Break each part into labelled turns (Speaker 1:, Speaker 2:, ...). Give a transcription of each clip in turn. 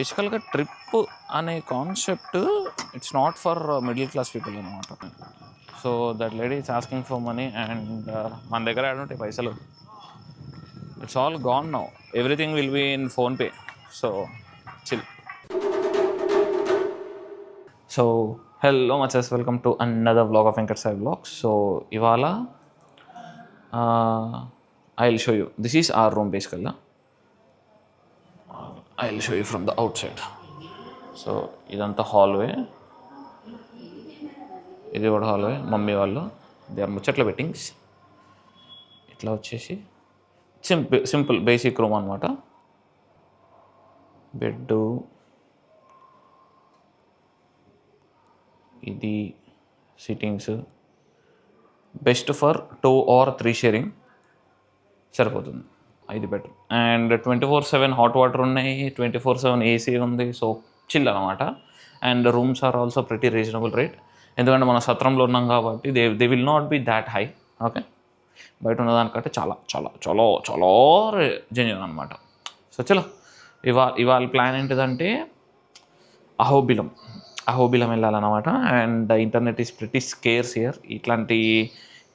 Speaker 1: బేసికల్గా ట్రిప్ అనే concept it's not for middle class people అనమాట. So that lady is asking for money and మన దగ్గర ఆడుంటే పైసలు it's all gone now. Everything will be in PhonePe. So chill. So hello మచెస్, welcome to another vlog of Venkat Sai vlogs. So ఇవాళ I will show you. This is our room బేసికల్గా. I will show you from the outside. So ఇదంతా hallway, ఇది కూడా hallway. Mummy వాళ్ళు they are ముచ్చట్ల bettings. ఇట్లా వచ్చేసి simple basic room అనమాట. Bed, ఇది sittings, best for 2 or 3 sharing సరిపోతుంది. ఇది బెటర్. అండ్ 24/7 హాట్ వాటర్ ఉన్నాయి, 24/7 ఏసీ ఉంది. సో చిల్ అనమాట. And rooms are also pretty reasonable rate. ఎందుకంటే మన సత్రంలో ఉన్నాం కాబట్టి they will not be that high. Okay, బయట ఉన్నదానికంటే చాలా చాలా చాలా చాలా జెన్యూన్ అనమాట. సో చలో, ఇవాళ ప్లాన్ ఏంటిదంటే అహోబిలం వెళ్ళాలన్నమాట. And internet is pretty scarce here. ఇట్లాంటి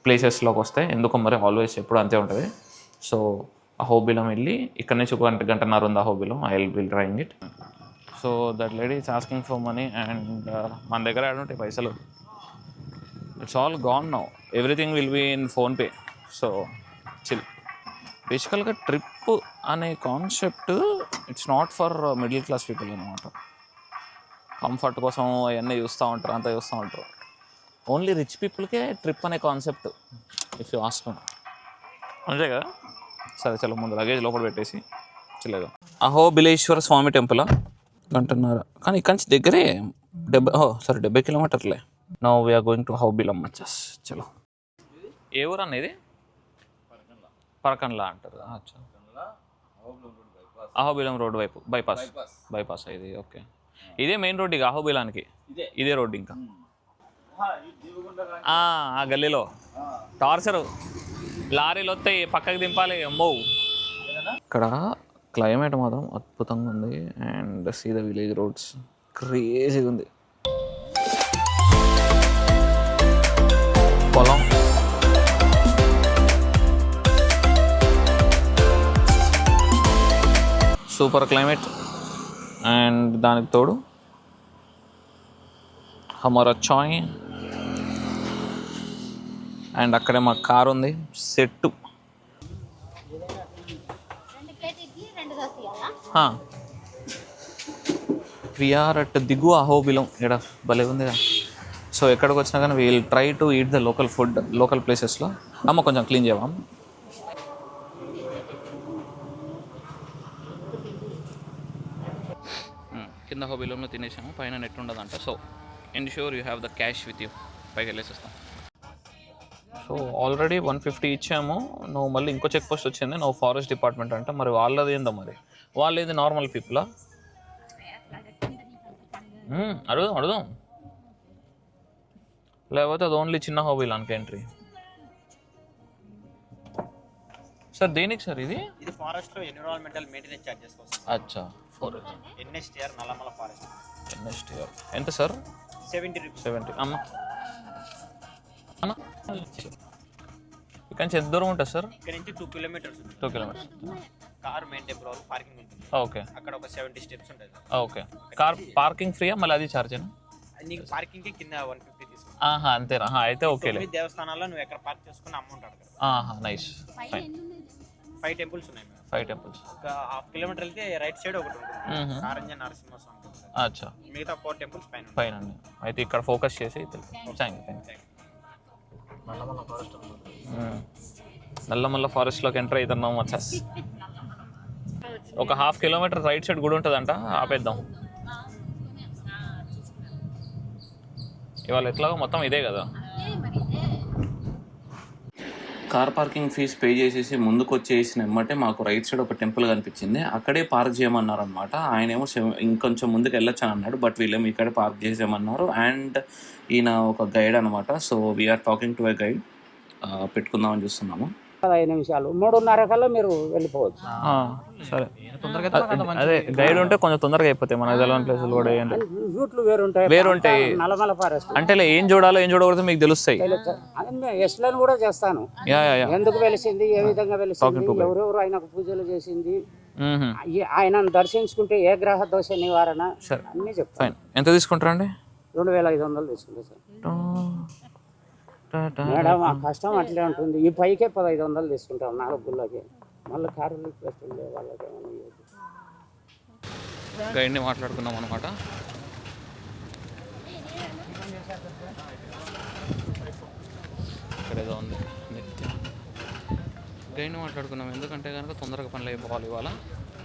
Speaker 1: ప్లేసెస్లోకి వస్తే ఎందుకో మరి ఆల్వేస్ ఎప్పుడు అంతే ఉంటుంది. సో అహోబిలం వెళ్ళి ఇక్కడ నుంచి 1 గంటన్నర ఉంది Ahobilam. I will trying it. So that lady is asking for money and మన దగ్గర ఆడుంటే పైసలు it's all gone now. Everything will be in PhonePe. So chill. బేసికల్గా ట్రిప్ అనే concept it's not for middle class people అనమాట. Comfort కోసం అవన్నీ చూస్తూ ఉంటారు, అంతా చూస్తూ ఉంటారు. ఓన్లీ రిచ్ పీపుల్కే ట్రిప్ అనే కాన్సెప్ట్, ఇఫ్ యూ ఆస్క్. అంతే కదా. సరే చలో, ముందు లగేజ్ లోపల పెట్టేసి చిల్లగా. అహోబిలేశ్వర స్వామి టెంపుల్ 1 గంటన్నర, కానీ ఇక్కడి నుంచి దగ్గరే 70 కిలోమీటర్లే. Now we're going to Ahobilam మచ్చస్. చలో. ఏ ఊరు అనేది? పరకండ్లా అంటారు. అచ్చా, అహోబిలం రోడ్ వైపు బైపాస్ ఇది. ఓకే, ఇదే మెయిన్ రోడ్ ఇక అహోబిలానికి. ఇదే రోడ్ ఇంకా ఆ గల్లీలో టార్చరు లారీలు వస్తాయి, పక్కకి దింపాలి. అమ్మో, ఇక్కడ క్లైమేట్ మాత్రం అద్భుతంగా ఉంది. And see the village roads, క్రేజీగా ఉంది. పొలం, సూపర్ క్లైమేట్. అండ్ దానికి తోడు హమారా చాయ్. అండ్ అక్కడే మా కార్ ఉంది, సెట్టు. వీఆర్ అట్ దిగు అహోబిలం. ఇక్కడ భలే ఉంది. సో ఎక్కడికి వచ్చినా కానీ we'll try to eat the local food, local ప్లేసెస్లో. అమ్మ కొంచెం క్లీన్ చేయవా? కింద అహోబిలంలో తినేసాము, పైన నెట్ ఉండదంట. So ensure you have the cash with you. పైకి వెళ్ళేసేస్తాం. సో ఆల్రెడీ 150 ఇచ్చాము. నువ్వు మళ్ళీ ఇంకో చెక్ పోస్ట్ వచ్చింది, నువ్వు ఫారెస్ట్ డిపార్ట్మెంట్ అంట. మరి వాళ్ళది ఏందో, మరి వాళ్ళు ఏది నార్మల్ పీపులా? అడుగుదాం. లేకపోతే అది ఓన్లీ చిన్న అహోబిలానికి ఎంట్రీ. సార్ దేనికి సార్ ఇది?
Speaker 2: ఫారెస్ట్ లో ఎన్విరాన్మెంటల్ మెయింటెనెన్స్ చార్జెస్ కోసం.
Speaker 1: అచ్చా,
Speaker 2: ఎన్ఎస్టీఆర్ నల్లమల ఫారెస్ట్.
Speaker 1: ఎన్ఎస్టీఆర్ ఎంత సార్?
Speaker 2: 70 రూపీస్.
Speaker 1: 70. అమ్మ ఇక్కడ నుంచి ఎంత దూరం ఉంటుంది సార్?
Speaker 2: ఇక్కడ నుంచి 2 kilometres.
Speaker 1: 2 kilometres.
Speaker 2: Car main temple వరకు పార్కింగ్ ఉంటుంది.
Speaker 1: ఓకే,
Speaker 2: అక్కడ ఒక 70 స్టెప్స్ ఉంటుంది.
Speaker 1: ఓకే. కార్ పార్కింగ్ ఫ్రీయా? మళ్ళీ అది ఛార్జేనా?
Speaker 2: నీకు పార్కింగ్ కి కింద 150 తీసుకుంటా.
Speaker 1: అంతేనా? అయితే ఓకేలే.
Speaker 2: దేవస్థానాల్లో నువ్వు ఎక్కడ పార్క్ చేసుకుని అమౌంట్ అడగదు.
Speaker 1: నైస్.
Speaker 2: 5 టెంపుల్స్ ఉన్నాయి.
Speaker 1: 5 టెంపుల్స్.
Speaker 2: ఒక హాఫ్ కిలోమీటర్ వెళ్తే రైట్ సైడ్ ఒకటి ఉంటుంది, కారంజ నరసింహ స్వామి.
Speaker 1: అచ్చా,
Speaker 2: మిగతా 4 టెంపుల్స్
Speaker 1: పైన. అయితే ఇక్కడ ఫోకస్ చేసి నల్లమల్ల ఫారెస్ట్లోకి ఎంటర్ అవుతున్నాం మచ్చస్. ఒక హాఫ్ కిలోమీటర్ రైట్ సైడ్ గుడి ఉంటుందంట, ఆపేద్దాం. ఇవాళ ఎట్లాగో మొత్తం ఇదే కదా. కార్ పార్కింగ్ ఫీజ్ పే చేసేసి ముందుకు వచ్చేసిన వెంబటే మాకు రైట్ సైడ్ ఒక టెంపుల్ కనిపించింది. అక్కడే పార్క్ చేయమన్నారు అనమాట. ఆయనేమో ఇంకొంచెం ముందుకు వెళ్ళొచ్చు అని అన్నాడు, బట్ వీళ్ళేమో ఇక్కడే పార్క్ చేసేయమన్నారు. అండ్ ఈయన ఒక గైడ్ అనమాట. So we're talking to a guide. పెట్టుకుందామని చూస్తున్నాము.
Speaker 3: 15 నిమిషాలు 3:30 కల్లా మీరు వెళ్ళిపోవచ్చు.
Speaker 1: సరే
Speaker 2: తొందరగా
Speaker 1: అదే గైడ్ ఉంటే కొంచెం తొందరగా అయిపోతాయి మనకు తెలియని ప్లేసులు కూడా ఏంటి
Speaker 3: రూట్లు వేరుంటాయి. నల్లమల ఫారెస్ట్
Speaker 1: అంటే ఏం చూడాలో ఏం చూడకూడదు మీకు తెలుస్తాయి.
Speaker 3: ఎస్లను కూడా చేస్తాను.
Speaker 1: యా యా యా
Speaker 3: ఎందుకు వెలిసింది, ఏ విధంగా వెలిసింది, ఎవరెవరు ఆయనకు పూజలు చేసింది, ఆయనను దర్శించుకుంటే ఏ గ్రహ దోష నివారణ అన్ని చెప్తాను.
Speaker 1: ఫైన్. ఎంత తీసుకుంటారా అండి?
Speaker 3: 2500 తీసుకుంటా సార్. మేడం ఆ కష్టం అట్లే ఉంటుంది. ఈ పైకే 1500 తీసుకుంటాం 4 గుళ్ళకి. మళ్ళీ కారు రిక్వెస్ట్ ఉండే వాళ్ళకి ఏమన్నా
Speaker 1: గైడ్ని మాట్లాడుకున్నాం అనమాట. ఇక్కడ ఏదో ఉంది నిత్య గైడ్ని మాట్లాడుకున్నాం ఎందుకంటే కనుక తొందరగా పనులు అయిపోవాలి ఇవాళ.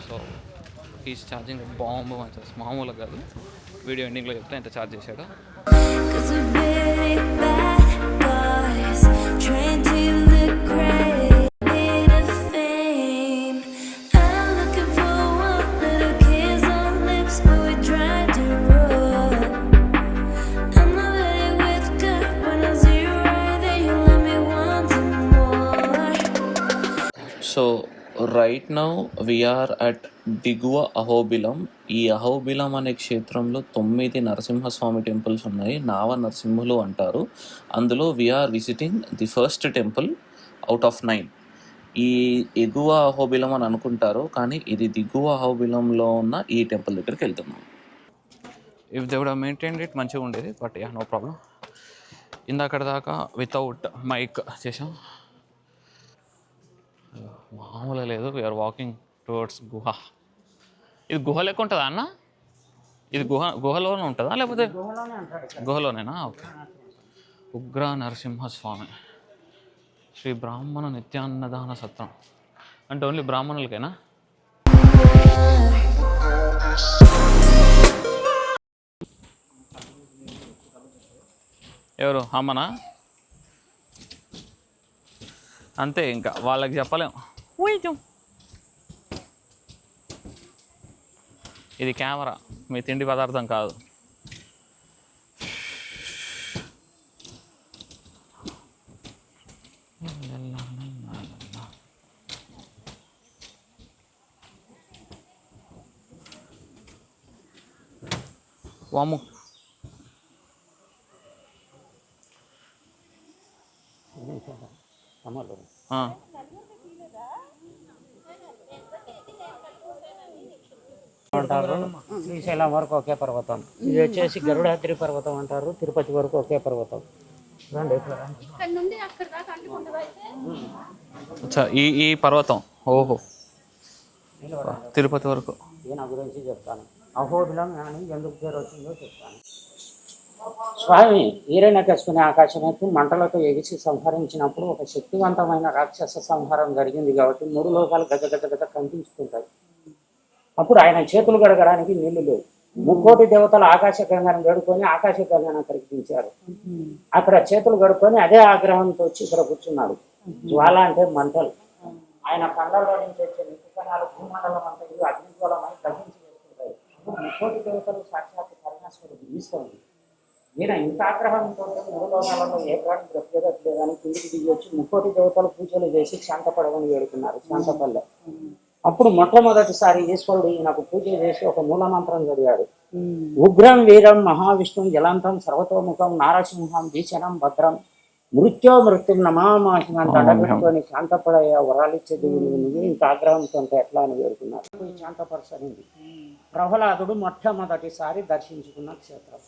Speaker 1: సో ఈజ్ ఛార్జింగ్ బాంబు మంచి మామూలుగా కాదు. వీడియో ఎండింగ్లో చెప్తే ఎంత ఛార్జ్ చేశాడో. So right now we are at దిగువ అహోబిలం. ఈ అహోబిలం అనే క్షేత్రంలో 9 నరసింహస్వామి టెంపుల్స్ ఉన్నాయి. నావ నరసింహులు అంటారు. అందులో we are visiting the first temple out of 9. ఈ ఎగువ అహోబిలం అని అనుకుంటారు కానీ ఇది దిగువ అహోబిలంలో ఉన్న ఈ టెంపుల్ దగ్గరికి వెళ్తున్నాం. If they would have maintained it మంచిగా ఉండేది, బట్ యా నో ప్రాబ్లం. ఇందాక దాకా వితౌట్ మైక్ చేసాం. మామూలుగా లేదు. వీఆర్ వాకింగ్ టువర్డ్స్ గుహ. ఇది గుహ లెక్క ఉంటుందా అన్న? ఇది గుహలోనే ఉంటుందా లేకపోతే గుహలోనేనా? ఓకే. ఉగ్ర నరసింహస్వామి శ్రీ బ్రాహ్మణ నిత్యాన్నదాన సత్రం అంటే ఓన్లీ బ్రాహ్మణులకేనా? ఎవరు అమ్మనా? అంతే, ఇంకా వాళ్ళకి చెప్పలేం. ఇది కెమెరా, మీ తిండి పదార్థం కాదు. వాము
Speaker 3: అంటారు. శ్రీశైలం వరకు ఒకే పర్వతం. ఇది వచ్చేసి గరుడాద్రి పర్వతం అంటారు. తిరుపతి వరకు ఒకే పర్వతం.
Speaker 1: ఈ పర్వతం ఓహో తిరుపతి వరకు.
Speaker 3: ఈయన గురించి చెప్తాను. అహోబిలం అని ఎందుకు పేరు వచ్చిందో చెప్తాను. స్వామి ఈరణ్యకశిపుని ఆకాశమెత్తి మంటలతో ఎగిసి సంహరించినప్పుడు ఒక శక్తివంతమైన రాక్షస సంహారం జరిగింది కాబట్టి 3 లోకాలు గజ గజ గజ కంపించుకుంటాయి. అప్పుడు ఆయన చేతులు గడగడానికి నీళ్లు లేవు. 3 దేవతలు ఆకాశ గంగను గడుకొని ఆకాశ గంగను అక్కడికి దించారు. అక్కడ చేతులు గడుకొని అదే ఆగ్రహంతో వచ్చి ఇక్కడ కూర్చున్నాడు. జ్వాల అంటే మంటలు. ఆయన కళ్ళలో నుంచి వచ్చే నిప్పు కణాలు భూమండలం అంతా అగ్నిగోళమై దహించి వేస్తుంటాయి. 3 దేవతలు సాక్షాత్ కరుణాస్వరుడు ఈశ్వరుడు. ఈయన ఇంత ఆగ్రహంతో 3 లోకాలలో ఏ ప్రాణి బ్రతికేదట్లేదని కిందికి దిగి వచ్చి 3 దేవతలు పూజలు చేసి శాంతపడమని వేడుకున్నారు. శాంతపల్లె. అప్పుడు మొట్టమొదటిసారి ఈశ్వరుడు ఈయనకు పూజ చేసి ఒక మూలమంత్రం చదివాడు. ఉగ్రం వీరం మహావిష్ణుం జలంతం సర్వతోముఖం నారసింహం భీషణం భద్రం మృత్యో మృత్యుం నమామాహిం అని దండపెట్టుకొని శాంతపడయ్యా వరాలిచ్చేది నువ్వు ఇంత ఆగ్రహంతో ఉంటే ఎట్లా అని వేడుకున్నారు. శాంతపరచనింది. ప్రహ్లాదుడు మొట్టమొదటిసారి దర్శించుకున్న క్షేత్రం.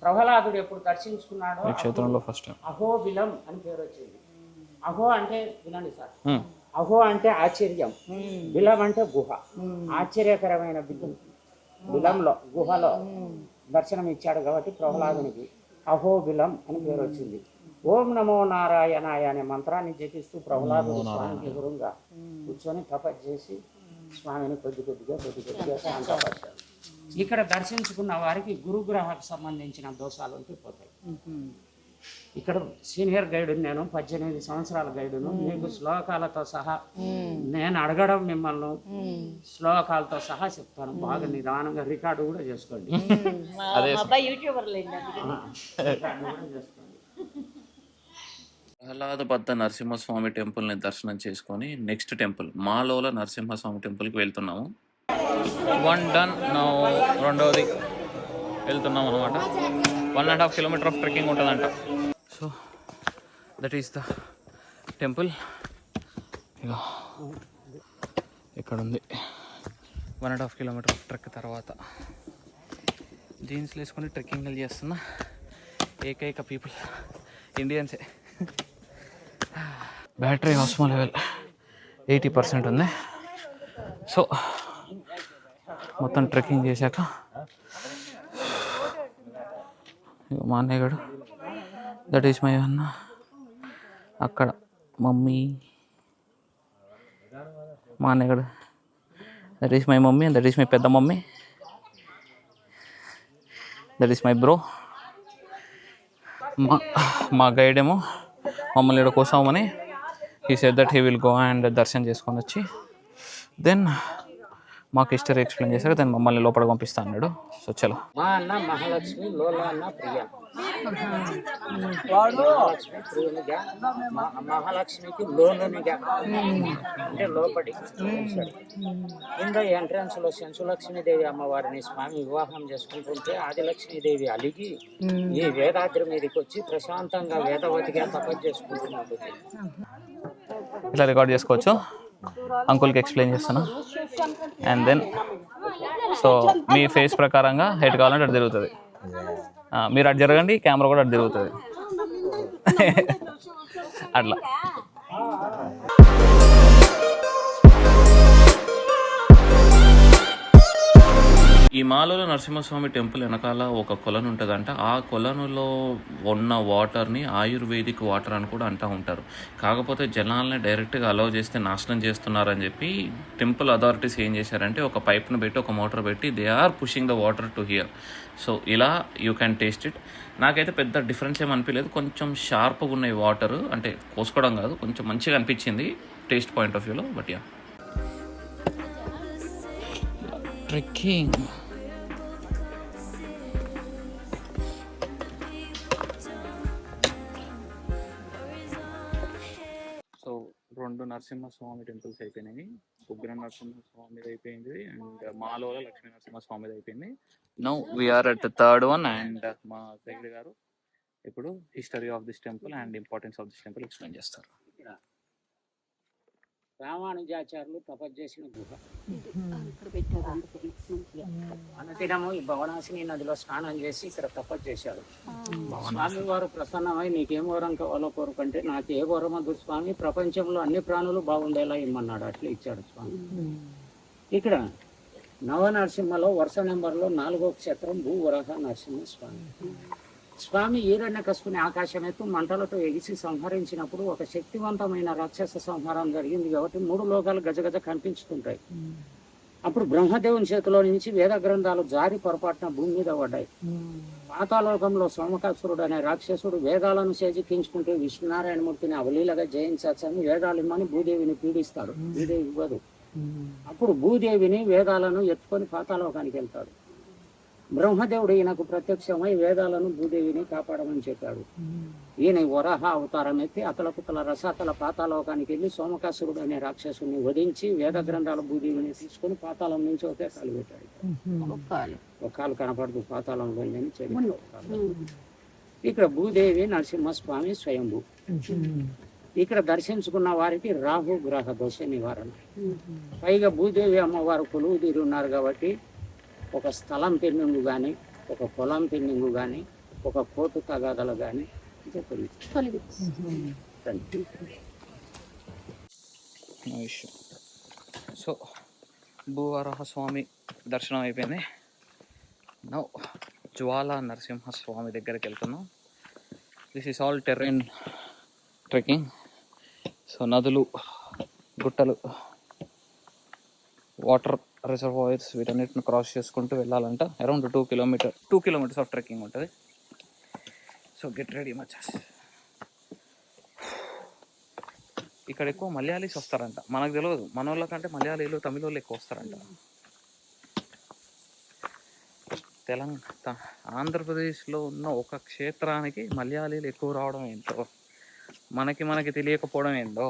Speaker 3: ప్రహ్లాదుడు ఎప్పుడు దర్శించుకున్నాడో క్షేత్రంలో ఫస్ట్ అహోబిలం అని పేరు వచ్చింది. అహో అంటే వినండి సార్, అహో అంటే ఆశ్చర్యం, బిలం అంటే గుహ. ఆశ్చర్యకరమైన బిలంలో గుహలో దర్శనం ఇచ్చాడు కాబట్టి ప్రహ్లాదునికి అహోబిలం అని పేరు వచ్చింది. ఓం నమో నారాయణాయ అనే మంత్రాన్ని జపిస్తూ ప్రహ్లాదుడు స్వామికి గురువుగా కూర్చొని తపస్సు చేసి స్వామిని కొద్ది కొద్దిగా శాంతపరిచాడు. ఇక్కడ దర్శించుకున్న వారికి గురుగ్రహానికి సంబంధించిన దోషాలు ఉంటే పోతాయి. ఇక్కడ సీనియర్ గైడు నేను, 18 సంవత్సరాల గైడును. మీకు శ్లోకాలతో సహా నేను అడగడం మిమ్మల్ని శ్లోకాలతో సహా చెప్తాను. బాగా నిదానంగా రికార్డు కూడా చేసుకోండి.
Speaker 1: ఆహ్లాదబద్ధ నరసింహస్వామి టెంపుల్ని దర్శనం చేసుకొని నెక్స్ట్ టెంపుల్ మాలోల నరసింహస్వామి టెంపుల్కి వెళ్తున్నాము. 1 డన్. రెండవది వెళ్తున్నాం అనమాట. 1.5 కిలోమీటర్ ఆఫ్ ట్రెక్కింగ్ ఉంటుందంట. So that is the temple. ఇక్కడ ఉంది. 1.5 కిలోమీటర్ ఆఫ్ ట్రెక్ తర్వాత జీన్స్లు వేసుకొని ట్రెక్కింగ్ చేస్తున్న ఏకైక పీపుల్ ఇండియన్సే. బ్యాటరీ ఆస్మో లెవెల్ 80% ఉంది. సో మొత్తం ట్రెక్కింగ్ చేశాక మా అన్నయ్య గడు, దట్ ఈస్ మై అన్న, అక్కడ మమ్మీ, మా అన్నయ్య గడు, that is my mummy, that is my పెద్ద mummy, that is my bro. మా గైడ్ ఏమో మమ్మల్ని ఇక్కడ కోసామని he said that he will go and దర్శనం చేసుకొని వచ్చి దెన్ మాకు హిస్టరీ ఎక్స్ప్లెయిన్ చేశాక దెన్ మమ్మల్ని లోపల పంపిస్తా అన్నాడు. సో చలో.
Speaker 3: మా అన్న మహాలక్ష్మి, లోల అన్న ప్రియ. మహాలక్ష్మి ప్రియునిగా, మహాలక్ష్మికి లోనునిగా అంటే లోపడి. కింద ఎంట్రన్స్ లో సెంచులక్ష్మీదేవి అమ్మవారిని స్వామి వివాహం చేసుకుంటుంటే ఆదిలక్ష్మీదేవి అలిగి ఈ వేదాద్రి మీదకి వచ్చి ప్రశాంతంగా వేదవతిగా తపస్సు చేసుకుంటున్నది.
Speaker 1: ఇట్లా రికార్డ్ చేసుకోవచ్చు. అంకుల్కి ఎక్స్ప్లెయిన్ చేస్తాను. అండ్ దెన్ సో మీ ఫేస్ ప్రకారంగా హెడ్ కావాలంటే అటు తిరుగుతుంది. మీరు అటు జరగండి, కెమెరా కూడా అటు తిరుగుతుంది. అట్లా ఈ మాలోల నరసింహస్వామి టెంపుల్ వెనకాల ఒక కొలను ఉంటుందంట. ఆ కొలనులో ఉన్న వాటర్ని ఆయుర్వేదిక్ వాటర్ అని కూడా అంటూ ఉంటారు. కాకపోతే జనాల్ని డైరెక్ట్గా అలౌ చేస్తే నాశనం చేస్తున్నారని చెప్పి టెంపుల్ అథారిటీస్ ఏం చేశారంటే ఒక పైప్ను పెట్టి ఒక మోటార్ పెట్టి they are pushing the water to here. So ఇలా యూ క్యాన్ టేస్ట్ ఇట్. నాకైతే పెద్ద డిఫరెన్స్ ఏమి అనిపించలేదు. కొంచెం షార్ప్గా ఉన్నాయి వాటర్, అంటే కోసుకోవడం కాదు, కొంచెం మంచిగా అనిపించింది టేస్ట్ పాయింట్ ఆఫ్ వ్యూలో. But yeah trekking. So 2 Narasimhaswamy temples అయిపోయినాయి. ఉగ్ర నరసింహస్వామిది అయిపోయింది అండ్ మాలోల లక్ష్మీ నరసింహస్వామిది అయిపోయింది. Now we are at the third one and మా గైడ్ గారు ఇప్పుడు history of this temple and importance of this temple explain చేస్తారు.
Speaker 3: రామానుజాచార్యులు తపస్సు చేసిన గుహ. అనదినము ఈ భవనాశిని నదిలో స్నానం చేసి ఇక్కడ తపస్సు చేశాడు. స్వామి వారు ప్రసన్నమై నీకేం వరం కావాలో కోరుకుంటే నాకు ఏ వరమదు స్వామి, ప్రపంచంలో అన్ని ప్రాణులు బాగుండేలా ఇమ్మన్నాడు. అట్లా ఇచ్చాడు స్వామి. ఇక్కడ నవనరసింహలో వరుస నెంబర్లో 4వ క్షేత్రం భూవరాహ నరసింహ స్వామి. స్వామి ఈరణ్యకశిపుని ఆకాశమెత్తు మంటలతో ఎగిసి సంహరించినప్పుడు ఒక శక్తివంతమైన రాక్షస సంహారం జరిగింది కాబట్టి 3 లోకాలు గజగజ కనిపించుకుంటాయి. అప్పుడు బ్రహ్మదేవుని చేతిలో నుంచి వేద గ్రంథాలు జారి పొరపాటున భూమి మీద పడ్డాయి. పాతాలోకంలో సోమకాసురుడు అనే రాక్షసుడు వేదాలను చేజిక్కించుకుంటే విష్ణునారాయణమూర్తిని అవలీలగా జయించని వేదాలు ఇమ్మని భూదేవిని పీడిస్తాడు. భూదేవి ఇవ్వదు. అప్పుడు భూదేవిని వేదాలను ఎత్తుకొని పాతాలోకానికి వెళ్తాడు. బ్రహ్మదేవుడు ఈయనకు ప్రత్యక్షమై వేదాలను భూదేవిని కాపాడమని చెప్పాడు. ఈయన వరాహ అవతారం ఎత్తి అతలకుతల రసాతల పాతాలోకానికి వెళ్ళి సోమకాసురుడు అనే రాక్షసుని వధించి వేద గ్రంథాల భూదేవిని తీసుకుని పాతాళం నుంచి ఒకే కాలు పెట్టాడు. ఒక కాలు కనపడదు పాతాళంలో అని చెప్పాడు. ఇక్కడ భూదేవి నరసింహస్వామి స్వయంభూ. ఇక్కడ దర్శించుకున్న వారికి రాహు గ్రహ దోష నివారణ. పైగా భూదేవి అమ్మవారు కొలువు తీరి ఉన్నారు కాబట్టి ఒక స్థలం పెండింగు కానీ, ఒక పొలం పెండింగు కానీ, ఒక కోర్టు తగాదాలు కానీ
Speaker 1: సో భూవరాహ స్వామి దర్శనం అయిపోయింది. నౌ జ్వాలా నరసింహస్వామి దగ్గరికి వెళ్తున్నాం. This is all terrain trekking. So నదులు, గుట్టలు, వాటర్ రిజర్వాయర్స్ వీటన్నిటిని క్రాస్ చేసుకుంటూ వెళ్ళాలంట. అరౌండ్ 2 కిలోమీటర్స్ ఆఫ్ ట్రెక్కింగ్ ఉంటుంది. So get ready much. ఇక్కడ ఎక్కువ మలయాళీస్ వస్తారంట. మనకు తెలియదు, మన వాళ్ళకంటే మలయాళీలు, తమిళ వాళ్ళు ఎక్కువ వస్తారంట. ఆంధ్రప్రదేశ్లో ఉన్న ఒక క్షేత్రానికి మలయాళీలు ఎక్కువ రావడం ఏంటో మనకి తెలియకపోవడం ఏందో.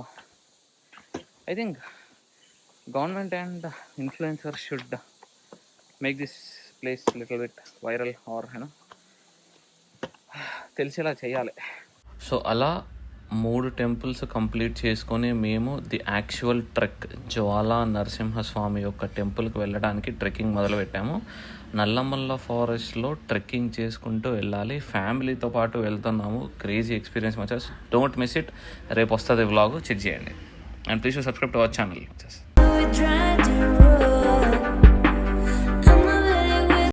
Speaker 1: I think government and influencer should make this place little bit viral or తెలిసేలా చేయాలి. సో అలా 3 టెంపుల్స్ కంప్లీట్ చేసుకొని మేము the actual trek Jwala Narasimhaswamy యొక్క టెంపుల్కి వెళ్ళడానికి ట్రెక్కింగ్ మొదలుపెట్టాము. నల్లమల్ల ఫారెస్ట్లో ట్రెక్కింగ్ చేసుకుంటూ వెళ్ళాలి. ఫ్యామిలీతో పాటు వెళ్తున్నాము. క్రేజీ ఎక్స్పీరియన్స్ మచస్. Don't miss it. రేపు వస్తుంది వ్లాగ్, చెక్ చేయండి. And please subscribe to our channel.